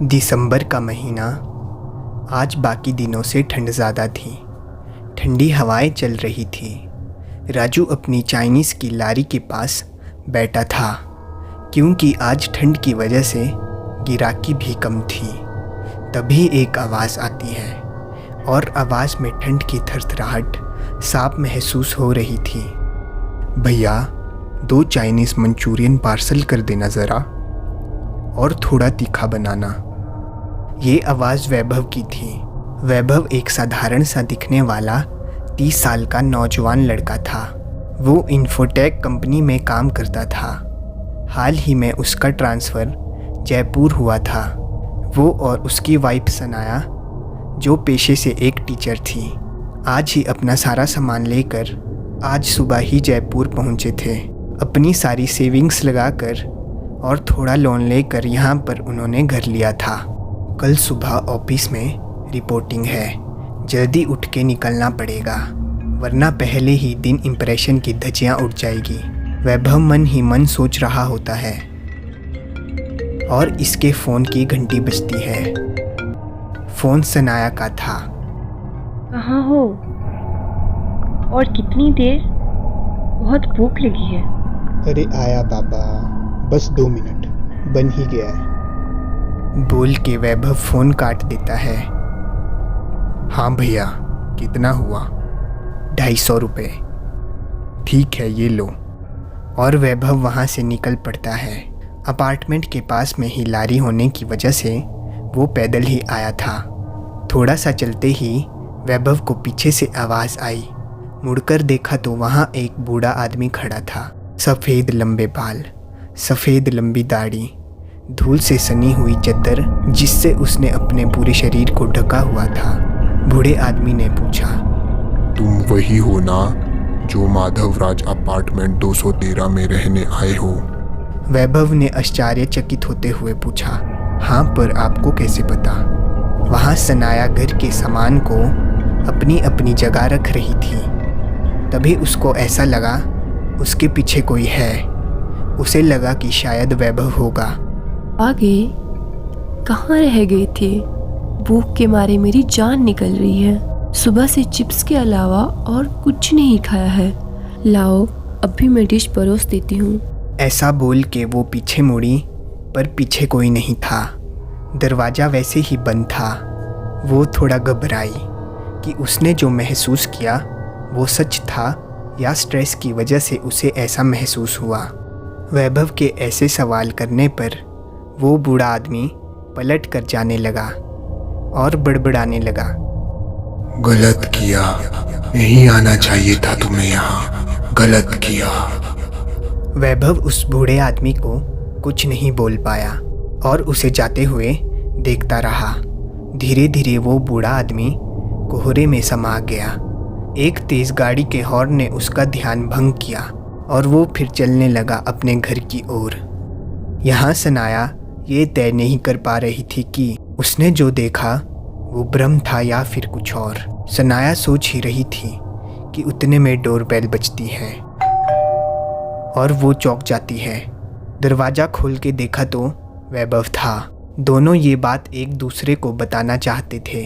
दिसंबर का महीना। आज बाकी दिनों से ठंड ज़्यादा थी। ठंडी हवाएं चल रही थी। राजू अपनी चाइनीज़ की लारी के पास बैठा था क्योंकि आज ठंड की वजह से गिराकी भी कम थी। तभी एक आवाज़ आती है और आवाज़ में ठंड की थरथराहट साफ महसूस हो रही थी। भैया 2 चाइनीज़ मंचूरियन पार्सल कर देना ज़रा, और थोड़ा तीखा बनाना। ये आवाज़ वैभव की थी। वैभव एक साधारण सा दिखने वाला 30 साल का नौजवान लड़का था। वो इन्फोटेक कंपनी में काम करता था। हाल ही में उसका ट्रांसफ़र जयपुर हुआ था। वो और उसकी वाइफ सनाया, जो पेशे से एक टीचर थी, आज ही अपना सारा सामान लेकर आज सुबह ही जयपुर पहुंचे थे। अपनी सारी सेविंग्स लगाकर और थोड़ा लोन लेकर यहाँ पर उन्होंने घर लिया था। कल सुबह ऑफिस में रिपोर्टिंग है, जल्दी उठ के निकलना पड़ेगा, वरना पहले ही दिन इम्प्रेशन की धज्जियाँ उड़ जाएगी। वैभव मन ही मन सोच रहा होता है और इसके फ़ोन की घंटी बजती है। फ़ोन सनाया का था। कहाँ हो और कितनी देर? बहुत भूख लगी है। अरे आया बाबा, बस 2 मिनट, बन ही गया है। बोल के वैभव फ़ोन काट देता है। हाँ भैया, कितना हुआ? 250 रुपये। ठीक है, ये लो। और वैभव वहाँ से निकल पड़ता है। अपार्टमेंट के पास में ही लारी होने की वजह से वो पैदल ही आया था। थोड़ा सा चलते ही वैभव को पीछे से आवाज़ आई। मुड़कर देखा तो वहाँ एक बूढ़ा आदमी खड़ा था। सफ़ेद लंबे बाल, सफ़ेद लंबी दाढ़ी, धूल से सनी हुई चद्दर जिससे उसने अपने पूरे शरीर को ढका हुआ था। बूढ़े आदमी ने पूछा, तुम वही हो ना जो माधवराज अपार्टमेंट 213 में रहने आए हो? वैभव ने आश्चर्यचकित होते हुए पूछा। हाँ, पर आपको कैसे पता? वहाँ सनाया घर के सामान को अपनी अपनी जगह रख रही थी। तभी उसको ऐसा लगा उसके पीछे कोई है। उसे लगा कि शायद वैभव होगा। आगे कहाँ रह गए थे? भूख के मारे मेरी जान निकल रही है। सुबह से चिप्स के अलावा और कुछ नहीं खाया है। लाओ, अभी मैं डिश परोस देती हूँ। ऐसा बोल के वो पीछे मुड़ी, पर पीछे कोई नहीं था। दरवाज़ा वैसे ही बंद था। वो थोड़ा घबराई कि उसने जो महसूस किया वो सच था या स्ट्रेस की वजह से उसे ऐसा महसूस हुआ। वैभव के ऐसे सवाल करने पर वो बूढ़ा आदमी पलट कर जाने लगा और बड़बड़ाने लगा। गलत किया, नहीं आना चाहिए था तुम्हें यहाँ, गलत किया। वैभव उस बूढ़े आदमी को कुछ नहीं बोल पाया और उसे जाते हुए देखता रहा। धीरे धीरे वो बूढ़ा आदमी कोहरे में समा गया। एक तेज़ गाड़ी के हॉर्न ने उसका ध्यान भंग किया और वो फिर चलने लगा अपने घर की ओर। यहाँ सनाया ये तय नहीं कर पा रही थी कि उसने जो देखा वो भ्रम था या फिर कुछ और। सनाया सोच ही रही थी कि उतने में डोरबेल बजती है और वो चौंक जाती है। दरवाज़ा खोल के देखा तो वैभव था। दोनों ये बात एक दूसरे को बताना चाहते थे,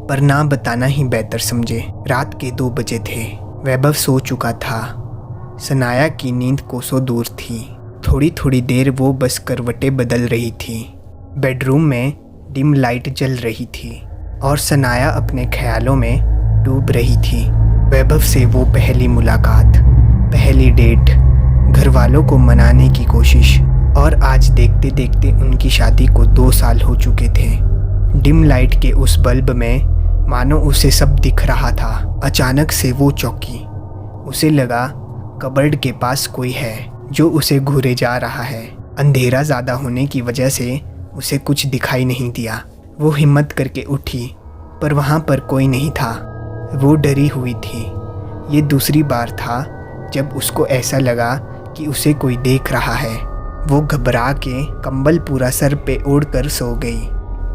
पर ना बताना ही बेहतर समझे। रात के 2 बजे थे। वैभव सो चुका था। सनाया की नींद कोसों दूर थी। थोड़ी थोड़ी देर वो बस करवटें बदल रही थी। बेडरूम में डिम लाइट जल रही थी और सनाया अपने ख्यालों में डूब रही थी। वैभव से वो पहली मुलाकात, पहली डेट, घर वालों को मनाने की कोशिश, और आज देखते देखते उनकी शादी को 2 साल हो चुके थे। डिम लाइट के उस बल्ब में मानो उसे सब दिख रहा था। अचानक से वो चौंकी। उसे लगा कबर्ड के पास कोई है जो उसे घूरे जा रहा है। अंधेरा ज़्यादा होने की वजह से उसे कुछ दिखाई नहीं दिया। वो हिम्मत करके उठी, पर वहाँ पर कोई नहीं था। वो डरी हुई थी। ये दूसरी बार था जब उसको ऐसा लगा कि उसे कोई देख रहा है। वो घबरा के कंबल पूरा सर पे ओढ़ कर सो गई।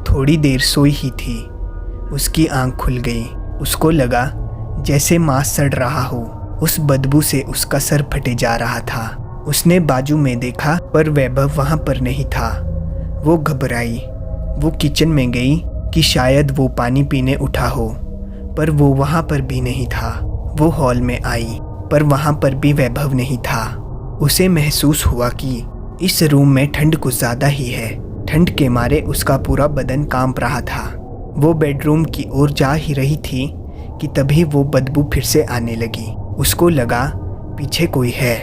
थोड़ी देर सोई ही थी, उसकी आंख खुल गई। उसको लगा जैसे मांस सड़ रहा हो। उस बदबू से उसका सर फटे जा रहा था। उसने बाजू में देखा, पर वैभव वहाँ पर नहीं था। वो घबराई। वो किचन में गई कि शायद वो पानी पीने उठा हो, पर वो वहाँ पर भी नहीं था। वो हॉल में आई पर वहाँ पर भी वैभव नहीं था। उसे महसूस हुआ कि इस रूम में ठंड कुछ ज़्यादा ही है। ठंड के मारे उसका पूरा बदन कांप रहा था। वो बेडरूम की ओर जा ही रही थी कि तभी वो बदबू फिर से आने लगी। उसको लगा पीछे कोई है।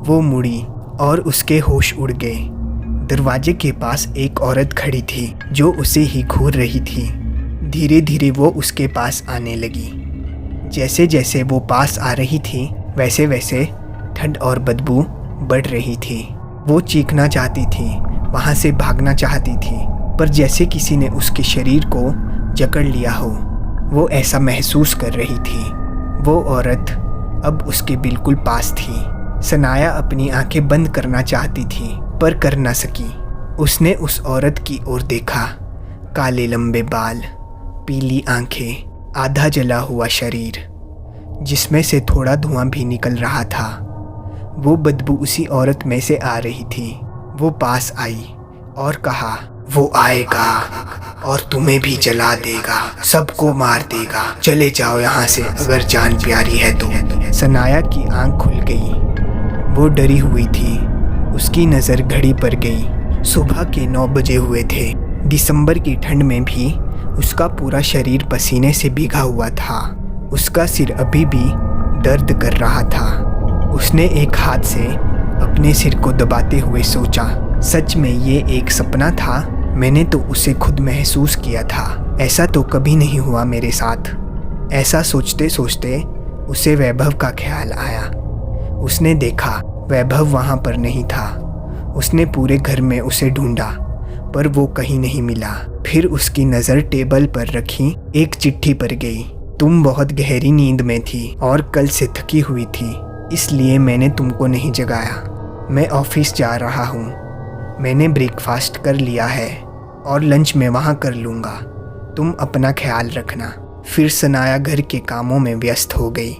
वो मुड़ी और उसके होश उड़ गए। दरवाजे के पास एक औरत खड़ी थी जो उसे ही घूर रही थी। धीरे धीरे वो उसके पास आने लगी। जैसे जैसे वो पास आ रही थी वैसे वैसे ठंड और बदबू बढ़ रही थी। वो चीखना चाहती थी, वहाँ से भागना चाहती थी, पर जैसे किसी ने उसके शरीर को जकड़ लिया हो, वो ऐसा महसूस कर रही थी। वो औरत अब उसके बिल्कुल पास थी। सनाया अपनी आंखें बंद करना चाहती थी पर कर ना सकी। उसने उस औरत की ओर देखा। काले लंबे बाल, पीली आंखें, आधा जला हुआ शरीर जिसमें से थोड़ा धुआं भी निकल रहा था। वो बदबू उसी औरत में से आ रही थी। वो पास आई और कहा, वो आएगा और तुम्हें भी जला देगा, सबको मार देगा। चले जाओ यहाँ से अगर जान प्यारी है तो। सनाया की आंख खुल गई। वो डरी हुई थी। उसकी नज़र घड़ी पर गई। सुबह के 9 बजे हुए थे। दिसंबर की ठंड में भी उसका पूरा शरीर पसीने से भीगा हुआ था। उसका सिर अभी भी दर्द कर रहा था। उसने एक हाथ से अपने सिर को दबाते हुए सोचा, सच में ये एक सपना था। मैंने तो उसे खुद महसूस किया था। ऐसा तो कभी नहीं हुआ मेरे साथ। ऐसा सोचते सोचते उसे वैभव का ख्याल आया। उसने देखा वैभव वहाँ पर नहीं था। उसने पूरे घर में उसे ढूंढा पर वो कहीं नहीं मिला। फिर उसकी नज़र टेबल पर रखी एक चिट्ठी पर गई। तुम बहुत गहरी नींद में थी और कल से थकी हुई थी, इसलिए मैंने तुमको नहीं जगाया। मैं ऑफिस जा रहा हूँ। मैंने ब्रेकफास्ट कर लिया है और लंच में वहाँ कर लूँगा। तुम अपना ख्याल रखना। फिर सनाया घर के कामों में व्यस्त हो गई।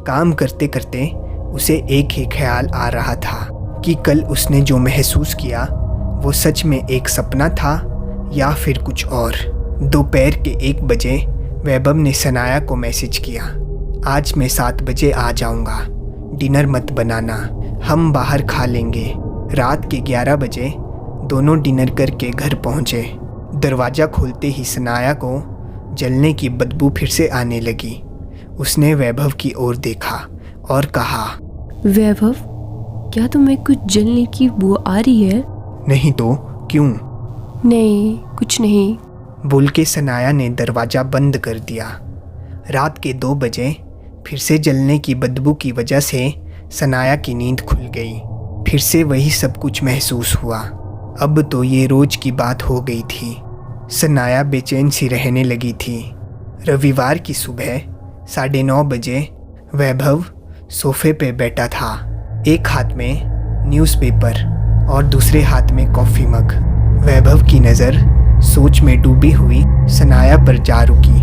काम करते करते उसे एक ही ख्याल आ रहा था कि कल उसने जो महसूस किया वो सच में एक सपना था या फिर कुछ और। दोपहर के 1 बजे वैभव ने सनाया को मैसेज किया, आज मैं 7 बजे आ जाऊँगा, डिनर मत बनाना, हम बाहर खा लेंगे। रात के 11 बजे दोनों डिनर करके घर पहुँचे। दरवाज़ा खोलते ही सनाया को जलने की बदबू फिर से आने लगी। उसने वैभव की ओर देखा और कहा, वैभव, क्या तुम्हें कुछ जलने की बू आ रही है? नहीं तो क्यों? नहीं, कुछ नहीं, बोल के सनाया ने दरवाज़ा बंद कर दिया। रात के 2 बजे फिर से जलने की बदबू की वजह से सनाया की नींद खुल गई। फिर से वही सब कुछ महसूस हुआ। अब तो ये रोज की बात हो गई थी। सनाया बेचैन सी रहने लगी थी। रविवार की सुबह 9:30 बजे वैभव सोफे पे बैठा था। एक हाथ में न्यूज़पेपर और दूसरे हाथ में कॉफ़ी मग। वैभव की नज़र सोच में डूबी हुई सनाया पर जा रुकी।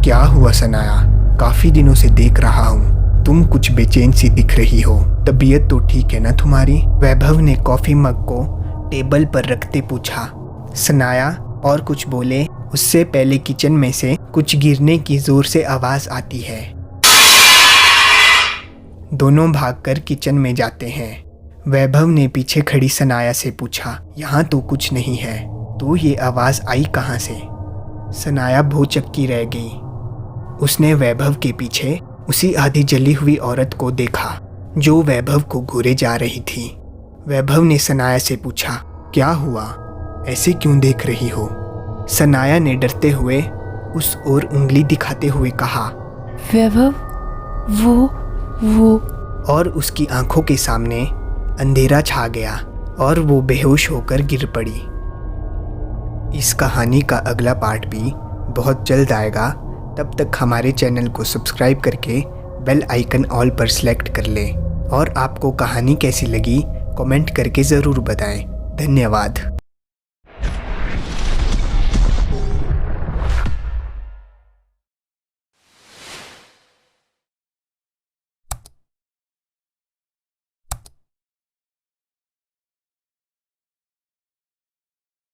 क्या हुआ सनाया? काफ़ी दिनों से देख रहा हूँ, तुम कुछ बेचैन सी दिख रही हो। तबीयत तो ठीक है ना तुम्हारी? वैभव ने कॉफ़ी मग को टेबल पर रखते पूछा। सनाया और कुछ बोले उससे पहले किचन में से कुछ गिरने की ज़ोर से आवाज़ आती है। दोनों भागकर किचन में जाते हैं। वैभव ने पीछे खड़ी सनाया से पूछा, यहाँ तो कुछ नहीं है, तो ये आवाज़ आई कहाँ से? सनाया भौचक्की रह गई। उसने वैभव के पीछे उसी आधी जली हुई औरत को देखा जो वैभव को घूरे जा रही थी। वैभव ने सनाया से पूछा, क्या हुआ? ऐसे क्यों देख रही हो? सनाया ने डरते हुए उस ओर उंगली दिखाते हुए कहा, वैभव, वो और उसकी आंखों के सामने अंधेरा छा गया और वो बेहोश होकर गिर पड़ी। इस कहानी का अगला पार्ट भी बहुत जल्द आएगा। तब तक हमारे चैनल को सब्सक्राइब करके बेल आइकन ऑल पर सेलेक्ट कर लें। और आपको कहानी कैसी लगी कमेंट करके ज़रूर बताएं। धन्यवाद।